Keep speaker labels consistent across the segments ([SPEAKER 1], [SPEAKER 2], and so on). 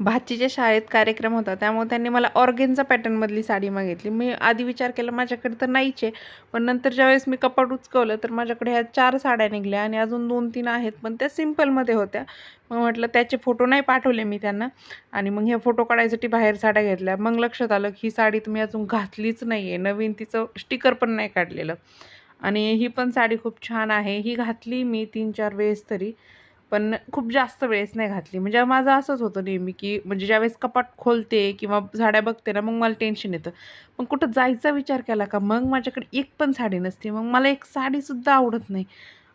[SPEAKER 1] भाचीच्या शाळेत कार्यक्रम होता, त्यामुळे त्यांनी मला ऑर्गेन्झा पॅटर्नमधली साडी मागितली. मी आधी विचार केला माझ्याकडे तर नाहीच आहे. पण नंतर ज्यावेळेस मी कपाट उचकवलं तर माझ्याकडे ह्या 4 साड्या निघाल्या आणि अजून 2-3 आहेत, पण त्या सिंपलमध्ये होत्या. मग म्हटलं त्याचे फोटो नाही पाठवले मी त्यांना आणि मग हे फोटो काढायसाठी बाहेर साड्या घेतल्या. मग लक्षात आलं, की ही साडी तुम्ही अजून घातलीच नाही आहे. नवीन तिचं स्टिकर पण नाही काढलेलं आणि ही पण साडी खूप छान आहे. ही घातली मी 3-4 वेळेस तरी. पण खूप जास्त वेळेस नाही घातली. म्हणजे माझं असंच होतं नेहमी, की म्हणजे ज्यावेळेस कपाट खोलते किंवा साड्या बघते ना, मग मला टेन्शन येतं. मग कुठं जायचा विचार केला का मग माझ्याकडे एक पण साडी नसते. मग मला एक साडीसुद्धा आवडत नाही.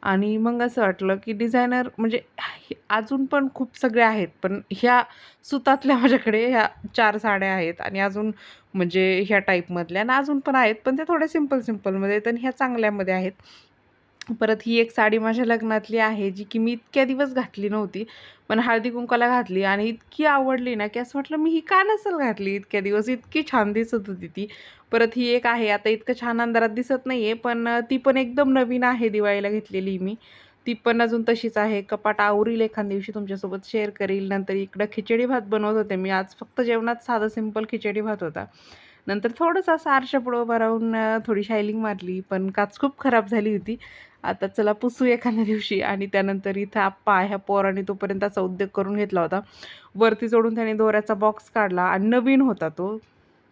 [SPEAKER 1] आणि मग असं वाटलं, की डिझायनर म्हणजे अजून पण खूप सगळे आहेत. पण ह्या सुतातल्या माझ्याकडे ह्या 4 साड्या आहेत आणि अजून म्हणजे ह्या टाईपमधल्या आणि अजून पण आहेत. पण त्या थोड्या सिंपलमध्ये आहेत आणि ह्या चांगल्यामध्ये आहेत. परत ही एक साडी माझ्या लग्नातली आहे, जी की मी इतक्या दिवस घातली नव्हती. पण हळदी-कुंकवाला घातली आणि इतकी आवडली ना, की असं वाटलं मी ही का नसेल घातली इतक्या दिवस, इतकी छान दिसत होती ती. परत ही एक आहे, आता इतकं छान अंधारात दिसत नाहीये, पण ती पण एकदम नवीन आहे, दिवाळीला घेतलेली मी. ती पण अजून तशीच आहे. कपाट आवरील एखाद दिवशी तुमच्यासोबत शेअर करील. नंतर इकडं खिचडी भात बनवत होते मी. आज फक्त जेवणात साधा सिंपल खिचडी भात होता. नंतर थोडंसं असं आरशापुढं उभं राहून थोडी शायलिंग मारली, पण काच खूप खराब झाली होती. आता चला पुसू एखाद्या दिवशी आणि त्यानंतर इथं आप्पा ह्या पोरांनी तोपर्यंत असा उद्योग करून घेतला होता. वरती चढून त्याने दोऱ्याचा बॉक्स काढला आणि नवीन होता तो.